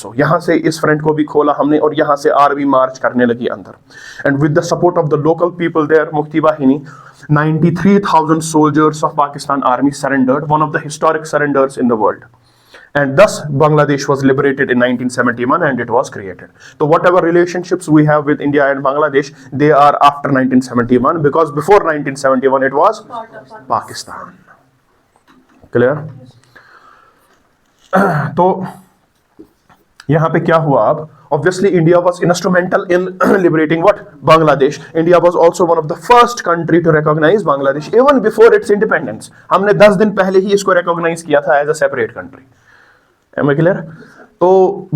Also, यहाँ से इस फ्रंट को भी खोला हमने और यहाँ से आर्मी मार्च करने लगी अंदर। And with the support of the local people there, Mukti Bahini, 93,000 soldiers of Pakistan army surrendered, one of the historic surrenders in the world. And thus Bangladesh was liberated in 1971 and it was created. So whatever relationships we have with India and Bangladesh, they are after 1971, because before 1971 it was Pakistan. Clear? तो यहाँ पे क्या हुआ अब? Obviously India was instrumental in liberating what? Bangladesh. India was also one of the first country to recognize Bangladesh even before its independence. हमने 10 दिन पहले ही इसको recognize किया था as a separate country. Am I clear? So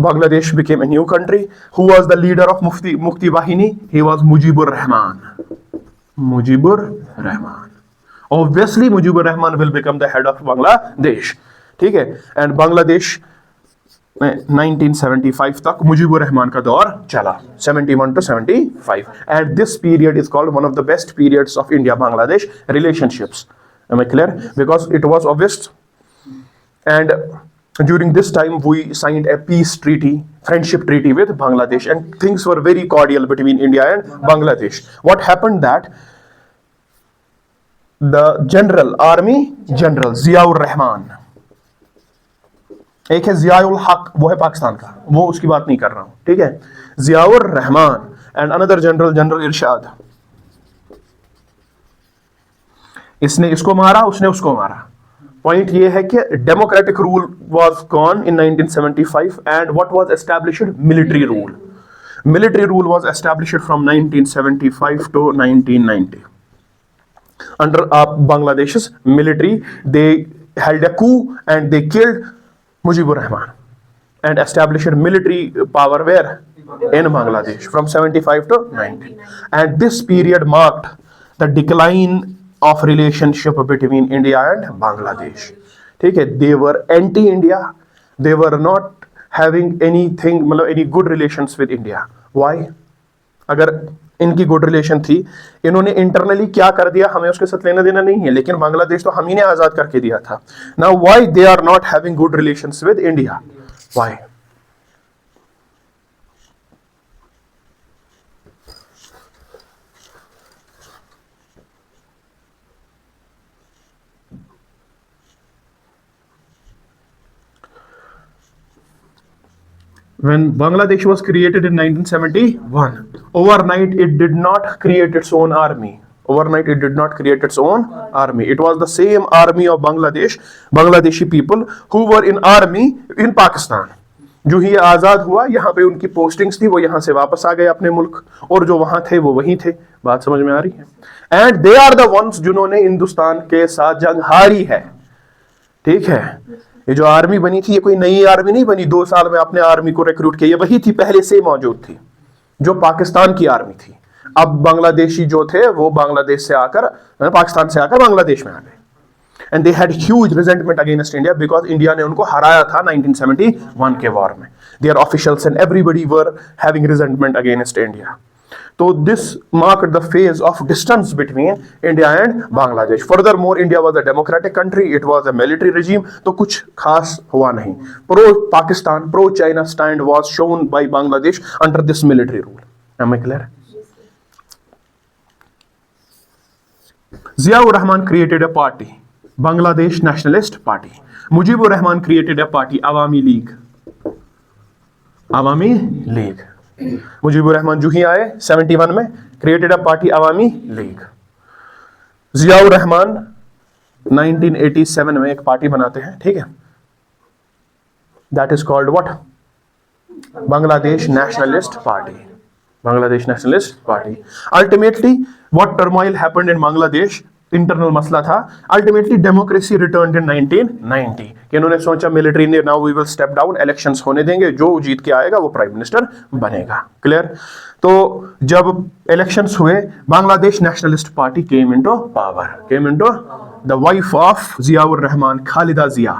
Bangladesh became a new country. Who was the leader of Mukti Wahini? He was Mujibur Rahman. Mujibur Rahman. Obviously Mujibur Rahman will become the head of Bangladesh. ठीक है? And Bangladesh 1975 तक मुजीबुर रहमान का दौर चला, 71 to 75, and this period is called one of the best periods of India-Bangladesh relationships. Am I clear? Because it was obvious, and during this time we signed a peace treaty, friendship treaty with Bangladesh, and things were very cordial between India and Bangladesh. What happened that the army general Ziaur Rahman, एक है जियाउल हक, वो है पाकिस्तान का, वो उसकी बात नहीं कर रहा हूं, ठीक है, Ziaur Rahman, and another general Irshad, इसने इसको मारा, उसने उसको मारा। पॉइंट ये है कि democratic rule was gone in 1975 and what was established? Military rule. Military rule was established from 1975 to 1990 under Bangladesh's military. They held a coup and they killed Mujibur Rahman and established military power where? In Bangladesh from 75 to 90. And this period marked the decline of relationship between India and Bangladesh. ठीक है, they were anti-India. They were not having anything, मतलब any good relations with India. Why? अगर इनकी good relation थी, इन्होंने internally क्या कर दिया हमें उसके साथ लेना देना नहीं है, लेकिन बांग्लादेश तो हम ही ने आजाद करके दिया था। Now why they are not having good relations with India? Why? When Bangladesh was created in 1971, overnight it did not create its own army. Overnight it did not create its own army. It was the same army of Bangladesh, Bangladeshi people who were in army in Pakistan. जो ही आज़ाद हुआ, यहाँ पे उनकी postings थी, वो यहाँ से वापस आ गए अपने मुल्क, और जो वहाँ थे वो वहीं थे। बात समझ में आ रही है? And they are the ones जिन्होंने हिंदुस्तान के साथ जंग हारी है। ठीक है, ये जो आर्मी बनी थी, ये कोई नई आर्मी नहीं बनी, 2 साल में आपने आर्मी को रिक्रूट किया, ये वही थी, पहले से मौजूद थी, जो पाकिस्तान की आर्मी थी। अब बांग्लादेशी जो थे वो बांग्लादेश से आकर, पाकिस्तान से आकर बांग्लादेश में आ गए। And they had huge resentment against India because India ने उनको हराया था 1971 के वॉर में। Their officials and everybody were having resentment against India. So this marked the phase of distance between India and Bangladesh. Furthermore, India was a democratic country. It was a military regime. तो कुछ खास हुआ नहीं। Pro-Pakistan, pro-China stand was shown by Bangladesh under this military rule. Am I clear? Ziaur Rahman created a party, Bangladesh Nationalist Party. Mujibur Rahman created a party, Awami League. Awami League. Mujibur Rahman जो ही आए 71 में, created a party Awami league. Ziaur Rahman 1987 में एक party बनाते हैं, ठीक है, that is called what? Bangladesh nationalist party. Bangladesh nationalist party. Ultimately what turmoil happened in Bangladesh, internal मसला था। अल्टीमेटली डेमोक्रेसी रिटर्न्ड इन 1990 कि इन्होंने सोचा मिलिट्री ने now we will step down, elections होने देंगे, जो जीत के आएगा वो प्राइम मिनिस्टर बनेगा। क्लियर? तो जब इलेक्शंस हुए, Bangladesh nationalist party came into power, came into the wife of Ziaur Rahman, Khaleda Zia.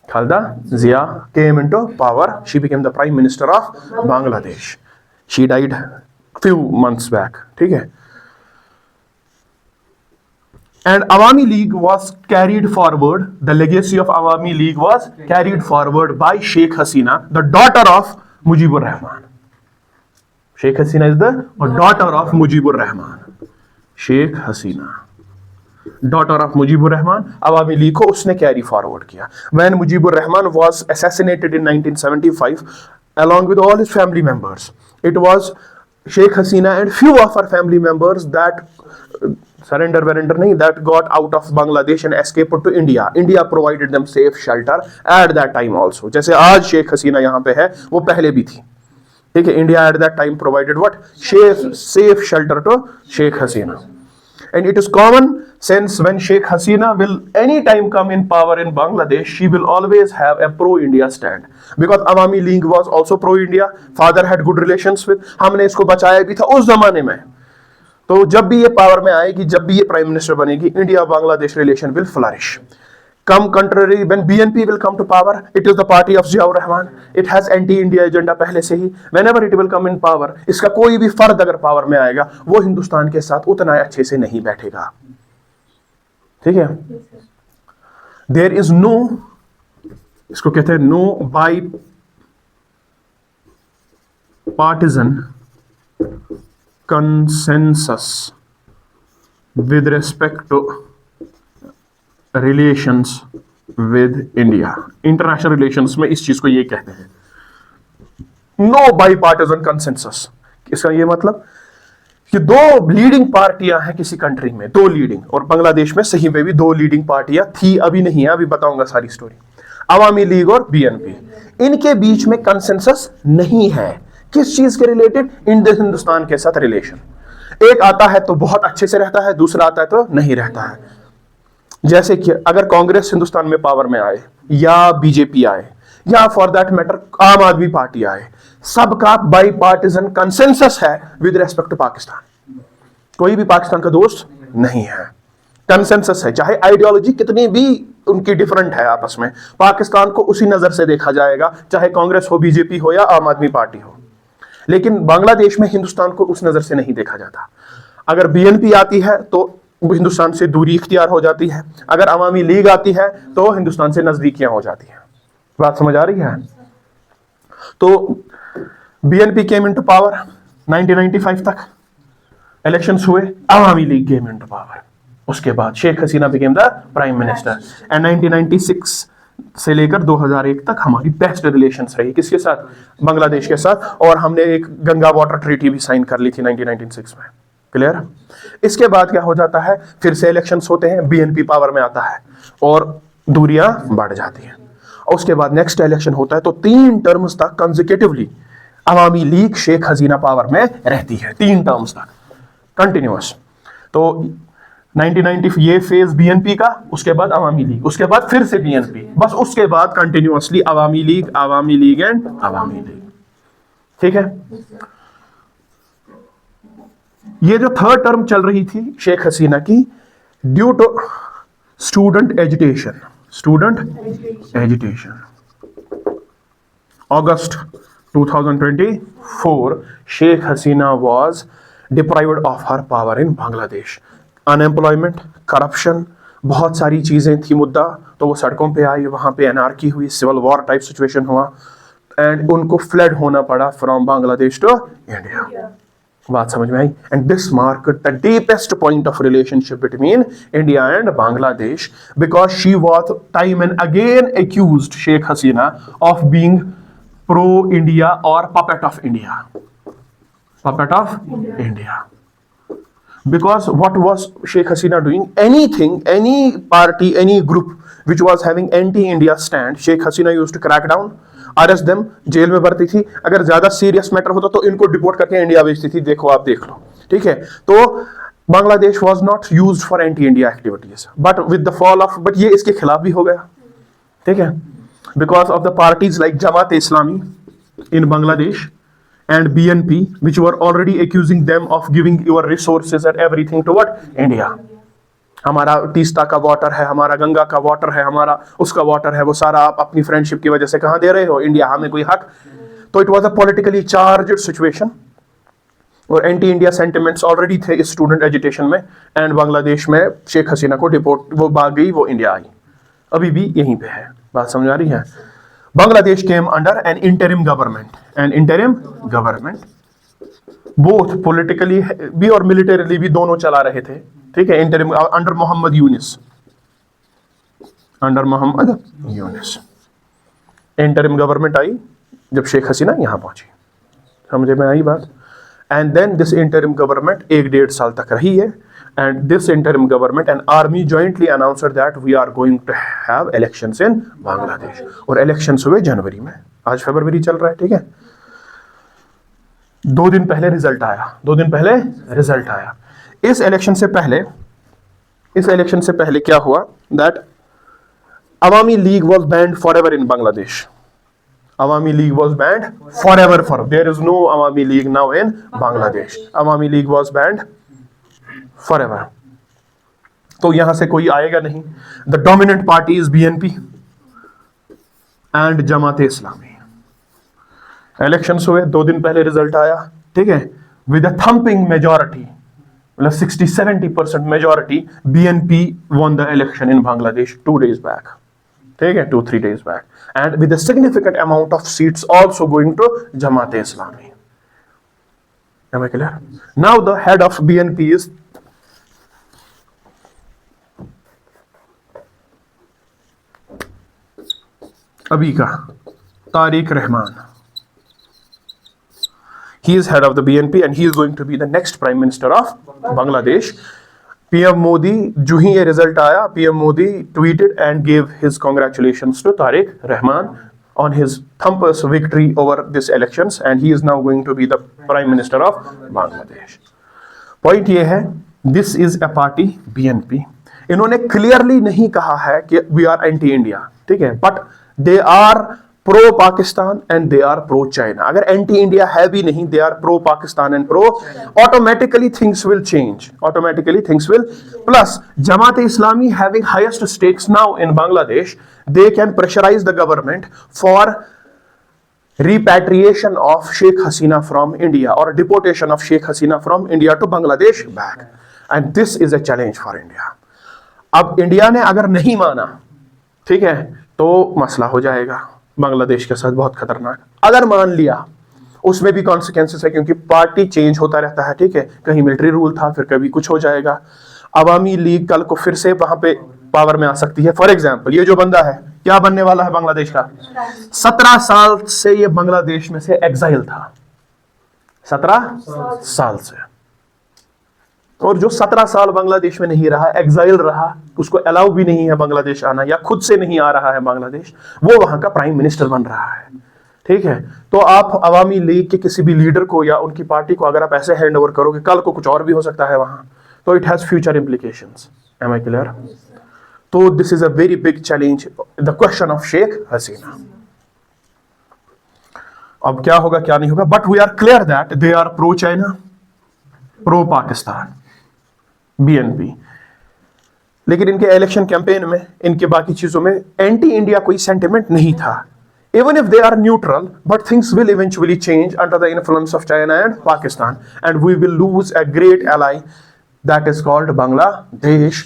Khaleda Zia came into power, she became the prime minister of Bangladesh. She died few months back. ठीक है, And Awami League was carried forward. The legacy of Awami League was carried forward by Sheikh Hasina, the daughter of Mujibur Rahman. Sheikh Hasina is the daughter of Mujibur Rahman. Sheikh Hasina, daughter of Mujibur Rahman, Awami League को उसने carry forward किया. When Mujibur Rahman was assassinated in 1975, along with all his family members, it was Sheikh Hasina and few of her family members that surrender नहीं, that got out of Bangladesh and escaped to India. India provided them safe shelter at that time also. जैसे आज शेख हसीना यहाँ पे है, वो पहले भी थी. ठीक है, India at that time provided what? Safe shelter to Sheikh Hasina. And it is common since when Sheikh Hasina will anytime come in power in Bangladesh, she will always have a pro-India stand. Because Awami League was also pro-India. Father had good relations with. हमने इसको बचाया भी था उस जमाने में. तो जब भी ये पावर में आएगी, जब भी ये प्राइम मिनिस्टर बनेगी, India Bangladesh relation will flourish. Come contrary, when BNP will come to power, it is the party of Ziaur Rahman. It has anti-India agenda पहले से ही. Whenever it will come in power, इसका कोई भी फर्द अगर power में आएगा, वो हिंदुस्तान के साथ उतना अच्छे से नहीं बैठेगा. ठीक है? There is no, इसको कहते हैं no bipartisan consensus with respect to relations with India. International relations में इस चीज को ये कहते हैं no bipartisan consensus. इसका ये मतलब कि दो लीडिंग पार्टियां हैं किसी कंट्री में, दो लीडिंग, और बांग्लादेश में सही में भी दो लीडिंग पार्टियां थी, अभी नहीं है, अभी बताऊंगा सारी स्टोरी. अवामी लीग और बीएनपी, इनके बीच में कंसेंसस नहीं है. किस चीज के रिलेटेड? हिंदुस्तान के साथ रिलेशन. एक आता है तो बहुत अच्छे से रहता है, दूसरा आता है तो नहीं रहता है. जैसे कि अगर कांग्रेस हिंदुस्तान में पावर में आए या बीजेपी आए या फॉर दैट मैटर आम आदमी पार्टी आए, सबका बाई पार्टीजन कंसेंसस है विद रेस्पेक्ट टू पाकिस्तान. कोई भी पाकिस्तान का दोस्त नहीं है, कंसेंसस है. चाहे आइडियोलॉजी कितनी भी उनकी डिफरेंट है आपस में, पाकिस्तान को उसी नजर से देखा जाएगा, चाहे कांग्रेस हो, बीजेपी हो या आम आदमी पार्टी हो. लेकिन बांग्लादेश में हिंदुस्तान को उस नजर से नहीं देखा जाता. अगर बीएनपी आती है तो हिंदुस्तान से दूरी इख्तियार हो जाती है, अगर अवामी लीग आती है तो हिंदुस्तान से नजदीकियां हो जाती हैं. बात समझ आ रही है? तो बीएनपी केम इनटू पावर 1995 तक, इलेक्शंस हुए, Awami League came into power. उसके बाद Sheikh Hasina became the prime minister and 1996 से लेकर 2001 तक हमारी बेस्ट रिलेशंस रही. किसके साथ? बांग्लादेश के साथ. और हमने एक गंगा वाटर ट्रीटी भी साइन कर ली थी 1996 में. क्लियर? इसके बाद क्या हो जाता है, फिर से इलेक्शंस होते हैं, बीएनपी पावर में आता है और दूरियां बढ़ जाती हैं. और उसके बाद नेक्स्ट इलेक्शन होता है तो 3 टर्म्स तक कंसेक्यूटिवली अवामी लीग शेख हसीना पावर में रहती है, 3 टर्म्स तक कंटिन्यूअस. तो 1990 ये फेज बीएनपी का, उसके बाद अवामी लीग, उसके बाद फिर से बीएनपी, बस उसके बाद continuously Awami league and Awami league. ठीक है? ये जो थर्ड टर्म चल रही थी शेख हसीना की, due to student agitation, August 2024 Sheikh Hasina was deprived of her power in Bangladesh. Unemployment, corruption, बहुत सारी चीजें थी मुद्दा, तो वो सड़कों पे आई, वहां पे एनार्की हुई, सिविल वॉर टाइप सिचुएशन हुआ एंड उनको फ्लड होना पड़ा फ्रॉम बांग्लादेश टू इंडिया. बात समझ में आई? And this marked the deepest point of relationship between India and Bangladesh because she was time and again accused, Sheikh Hasina, of being pro India और puppet of India. Because what was Sheikh Hasina doing? Anything, any party, any group which was having anti-India stand, Sheikh Hasina used to crack down, arrest them, jail में भरती थी. अगर ज्यादा serious matter होता तो इनको deport करके India भेजती थी. देखो, आप देख लो. ठीक है? तो Bangladesh was not used for anti-India activities, but with the fall of, but ये इसके खिलाफ भी हो गया. ठीक है? Because of the parties like Jamaat Islami in Bangladesh and BNP, which were already accusing them of giving your resources and everything toward India. हमारा तीस्ता का वाटर है, हमारा गंगा का वाटर है, हमारा उसका वाटर है, वो सारा आप अपनी फ्रेंडशिप की वजह से कहाँ दे रहे हो? इंडिया. हमें कोई हक? तो it was a politically charged situation और एंटी इंडिया सेंटिमेंट्स ऑलरेडी थे इस स्टूडेंट एजिटेशन में, एंड बांग्लादेश में शेख हसीना को डिपोर्ट, वो भाग गई, वो इंडिया आई, अभी भी यहीं पे है। बात समझ आ रही है? Bangladesh came under N interim government, both politically भी और मिलिटरीली भी दोनों चला रहे थे, ठीक है। Interim under Mohammad Yunus, interim government आई जब शेख हसीना यहां पहुंची, समझे में आई बात। And then this interim government 1-1.5 साल तक रही है, and this interim government and army jointly announced that we are going to have elections in Bangladesh, और इलेक्शंस हुए जनवरी में, आज फरवरी चल रहा है, ठीक है। 2 दिन पहले रिजल्ट आया। इस इलेक्शन से पहले क्या हुआ, that Awami league was banned for ever in Bangladesh. Awami League was banned forever. There is no Awami League now in Bangladesh. Awami League was banned forever. तो यहां से कोई आएगा नहीं। The dominant party is BNP and Jamaat-e Islami. Elections हुए, 2 दिन पहले result आया, ठीक है, with a thumping majority, मतलब 60-70% majority, BNP won the election in Bangladesh 2 days back. ठीक है, 2-3 days back, and with a significant amount of seats also going to Jamaat-e Islami. Am I clear? Now the head of BNP is अभी का Tariq Rahman. He is head of the BNP and he is going to be the next prime minister of Bangladesh. PM Modi, जो ही ये result आया, PM Modi tweeted and gave his congratulations to Tariq Rahman on his thumper's victory over this elections, and he is now going to be the prime minister of Bangladesh. Point ये है, this is a party BNP. इन्होंने clearly नहीं कहा है कि we are anti-India, ठीक है, but they are pro Pakistan and they are pro China. अगर anti India है भी नहीं, they are pro Pakistan and pro, automatically things will change. Plus Jamaat-e Islami having highest stakes now in Bangladesh, they can pressurize the government for repatriation of Sheikh Hasina from India or deportation of Sheikh Hasina from India to Bangladesh back, and this is a challenge for India. अब India ने अगर नहीं माना, ठीक है, तो मसला हो जाएगा बांग्लादेश के साथ बहुत खतरनाक। अगर मान लिया, उसमें भी कॉन्सिक्वेंसेस है, क्योंकि पार्टी चेंज होता रहता है, ठीक है, कहीं मिलिट्री रूल था, फिर कभी कुछ हो जाएगा। अवामी लीग कल को फिर से वहां पे पावर में आ सकती है। फॉर एग्जाम्पल, ये जो बंदा है, क्या बनने वाला है बांग्लादेश का? 17 साल से ये बांग्लादेश में से एग्जाइल था, 17 साल से, और जो 17 साल बांग्लादेश में नहीं रहा, एग्जाइल रहा, उसको अलाउ भी नहीं है बांग्लादेश आना, या खुद से नहीं आ रहा है बांग्लादेश, वो वहां का प्राइम मिनिस्टर बन रहा है, ठीक है। तो आप अवामी लीग के किसी भी लीडर को या उनकी पार्टी को अगर आप ऐसे हैंड ओवर करोगे, कल को कुछ और भी हो सकता है वहां, तो it has future implications. Am I clear? तो this is a very big challenge, the question of Sheikh Hasina. अब क्या होगा क्या नहीं होगा, but we are clear that they are pro China, pro Pakistan, BNP। लेकिन इनके इलेक्शन कैंपेन में, इनके बाकी चीजों में एंटी इंडिया कोई सेंटिमेंट नहीं था। Even if they are neutral, but things will eventually change under the influence of China and Pakistan, and we will lose a great ally that is called Bangladesh.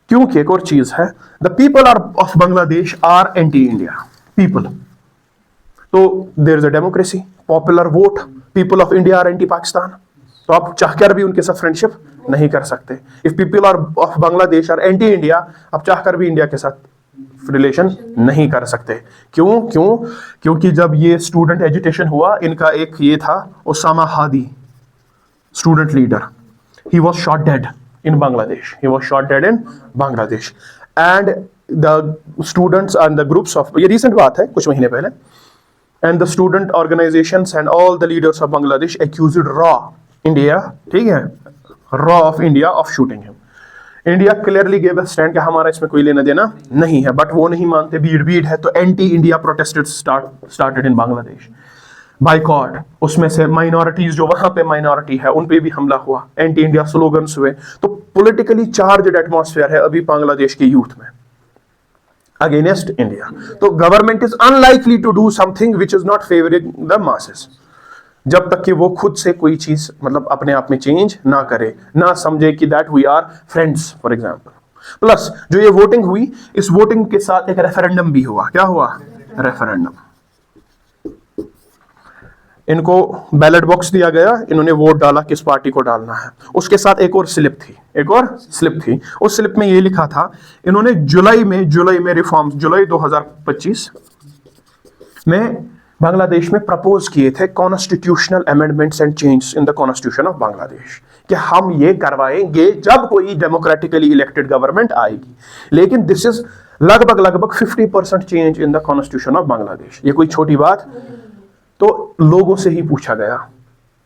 क्योंकि एक और चीज है, the people of Bangladesh are anti-India people. तो there is a democracy, popular vote, people of India are anti-Pakistan. तो आप चाहकर भी उनके साथ फ्रेंडशिप नहीं कर सकते। If people are of Bangladesh are anti India, आप चाहकर भी इंडिया के साथ रिलेशन नहीं कर सकते। क्योंकि जब ये स्टूडेंट एजुटेशन हुआ, इनका एक ये था Osama Hadi, student leader, he was shot dead in Bangladesh, and the students and the groups of, ये रिसेंट बात है कुछ महीने पहले, and the student organisations and all the leaders of Bangladesh accused raw India, ठीक है, raw of India of shooting him. India clearly give a stand कि हमारा इसमें कोई लेना देना नहीं है, बट वो नहीं मानते, भीड़ है, तो anti India protested started in Bangladesh, boycott. उसमें से माइनॉरिटीज जो वहां पे माइनॉरिटी है उन पे भी हमला हुआ, एंटी इंडिया स्लोगन्स हुए। तो पॉलिटिकली चार्ज्ड एटमॉस्फेयर है अभी बांग्लादेश के यूथ में अगेंस्ट इंडिया। तो government is unlikely to do something which is not favouring the masses. जब तक कि वो खुद से कोई चीज मतलब अपने आप में चेंज ना करे, ना समझे कि that we are friends for example. Plus जो ये वोटिंग हुई, इस वोटिंग के साथ एक रेफरेंडम भी हुआ। क्या हुआ? रेफरेंडम। इनको बैलेट बॉक्स दिया गया, इन्होंने वोट डाला किस पार्टी को डालना है। उसके साथ एक और स्लिप थी, एक और स्लिप थी। उस स्लिप में ये लिखा था, इन्होंने जुलाई में रिफॉर्म्स, जुलाई 2025 में बांग्लादेश में प्रपोज किए थे constitutional amendments and changes in the constitution of Bangladesh, कि हम ये करवाएंगे जब कोई डेमोक्रेटिकली इलेक्टेड गवर्नमेंट आएगी। लेकिन दिस इज लगभग 50% change in the constitution of Bangladesh. ये कोई छोटी बात। तो लोगों से ही पूछा गया,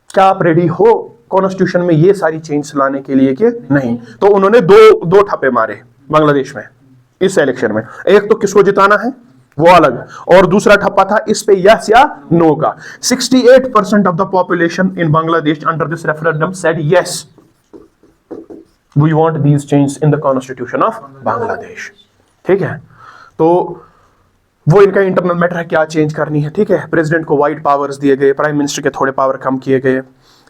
क्या आप रेडी हो कॉन्स्टिट्यूशन में ये सारी चेंज लाने के लिए कि नहीं? तो उन्होंने दो ठप्पे मारे बांग्लादेश में इस इलेक्शन में। एक तो किसको जिताना है वो अलग, और दूसरा ठप्पा था इस पे यस या नो का। 68% of the population in Bangladesh under this referendum said yes, we want these change in the constitution of Bangladesh. ठीक है, तो वो इनका इंटरनल मैटर है, क्या चेंज करनी है। ठीक है, प्रेसिडेंट को वाइड पावर्स दिए गए, प्राइम मिनिस्टर के थोड़े पावर कम किए गए।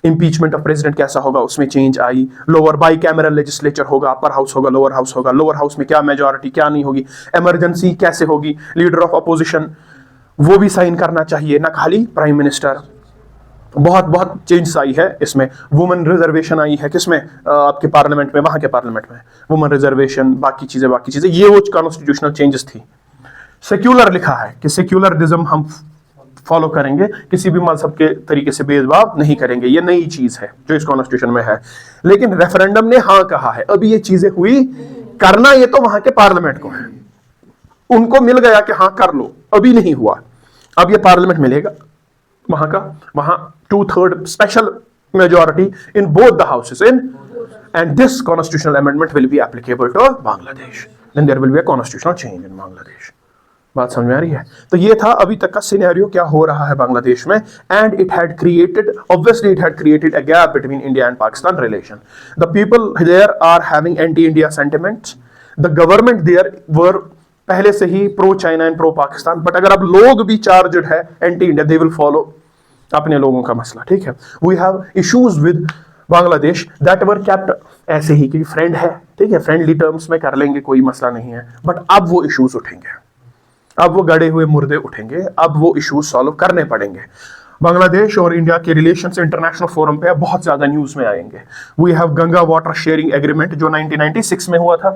इंपीचमेंट ऑफ प्रेसिडेंट कैसा होगा उसमें change I. Lower by cameral legislature होगा, अपर हाउस होगा, लोअर हाउस होगा। लोअर हाउस में क्या मेजॉरिटी क्या नहीं होगी, इमरजेंसी कैसे होगी, लीडर ऑफ अपोजिशन वो भी साइन करना चाहिए, ना खाली प्राइम मिनिस्टर। बहुत चेंज आई है इसमें। वुमेन रिजर्वेशन आई है किसमें, आपके पार्लियामेंट में, वहां के पार्लियामेंट में वुमेन रिजर्वेशन, बाकी चीजें ये वो कॉन्स्टिट्यूशनल चेंजेस थी। सेक्युलर लिखा है कि सेक्युलरिज्म हम फॉलो करेंगे, किसी भी मजहब के तरीके से भेदभाव नहीं करेंगे। ये नई चीज है जो इस कॉन्स्टिट्यूशन में है। लेकिन रेफरेंडम ने हाँ कहा है। अभी ये चीजें हुई, करना ये तो वहां के पार्लियामेंट को है, उनको मिल गया कि हाँ कर लो, अभी नहीं हुआ। अब ये पार्लियामेंट मिलेगा वहां का, वहां 2/3 special majority in both the houses in, and this constitutional amendment will be applicable to Bangladesh, then there will be a constitutional change in Bangladesh. बात समझ में आ रही है? तो ये था अभी तक का सिनेरियो क्या हो रहा है बांग्लादेश में। And it had created, obviously it had created a gap between India and Pakistan relation. The people there are having anti India sentiments, the government there were पहले से ही pro China and pro Pakistan. But अगर अब लोग भी charged है anti India, they will follow अपने लोगों का मसला। ठीक है, we have issues with Bangladesh that were kept ऐसे ही कि फ्रेंड है, ठीक है, फ्रेंडली टर्म्स में कर लेंगे, कोई मसला नहीं है। बट अब वो इश्यूज उठेंगे, अब वो गड़े हुए मुर्दे उठेंगे, अब वो इश्यूज सॉल्व करने पड़ेंगे। बांग्लादेश और इंडिया के रिलेशंस इंटरनेशनल फोरम पे बहुत ज्यादा न्यूज में आएंगे। We have Ganga water sharing agreement जो 1996 में हुआ था,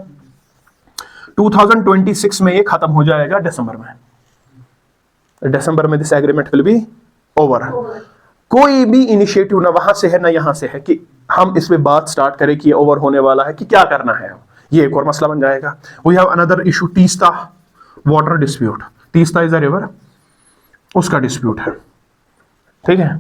2026 में ये खत्म हो जाएगा दिसंबर में this agreement will be over. कोई भी इनिशिएटिव ना वहां से है ना यहां से है कि हम इस पे बात स्टार्ट करें कि ओवर होने वाला है, कि क्या करना है, ये एक और मसला बन जाएगा। We have another issue, Teesta water dispute. Teesta is a river, उसका डिस्प्यूट है। ठीक है,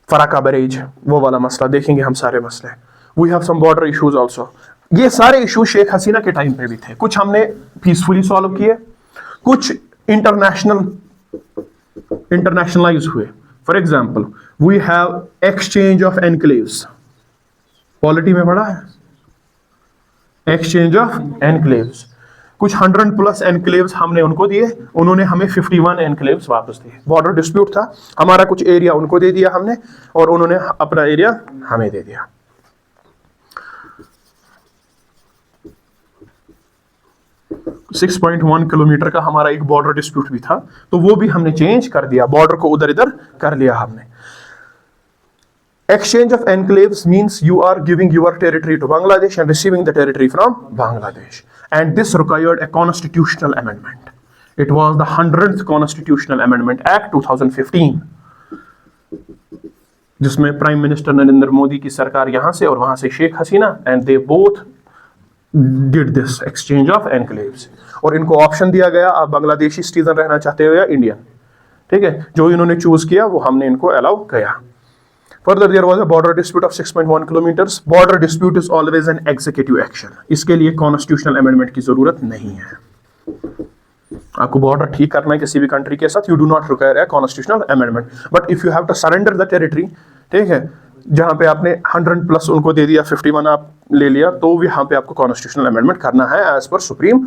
फराका बैरेज वो वाला मसला देखेंगे हम सारे मसले। We have some border issues also. ये सारे इश्यूज शेख हसीना के टाइम पे भी थे। कुछ हमने पीसफुली सॉल्व किए, कुछ इंटरनेशनलाइज हुए। For example we have exchange of enclaves, polity में पढ़ा है एक्सचेंज ऑफ एनक्लेव्स। कुछ 100+ एनक्लेव्स हमने उनको दिए, उन्होंने हमें 51 एनक्लेव्स वापस दिए। बॉर्डर डिस्प्यूट था, हमारा कुछ एरिया उनको दे दिया हमने, और उन्होंने अपना एरिया हमें दे दिया। 6.1 किलोमीटर का हमारा एक बॉर्डर डिस्प्यूट भी था, तो वो भी हमने चेंज कर दिया, बॉर्डर को उधर इधर कर लिया हमने। Exchange of enclaves means you are giving your territory to Bangladesh and receiving the territory from Bangladesh. And this required a constitutional amendment. It was the 100th Constitutional Amendment Act 2015, जिसमें prime minister Narendra Modi की सरकार यहां से और वहां से Sheikh Hasina, and they both did this exchange of enclaves. और इनको ऑप्शन दिया गया, आप बांग्लादेशी सिटीजन रहना चाहते हो या इंडियन। ठीक है, जो इन्होंने चूज किया वो हमने इनको अलाउ किया। Further, there was a border dispute of 6.1 kilometers. Border dispute is always an executive action. इसके लिए constitutional amendment की जरूरत नहीं है। आपको border ठीक करना है किसी भी country के साथ, you do not require a constitutional amendment. But if you have to surrender the territory, ठीक है, जहां पे आपने 100+ उनको दे दिया, 51 आप ले लिया, तो यहाँ पे आपको constitutional amendment करना है as per Supreme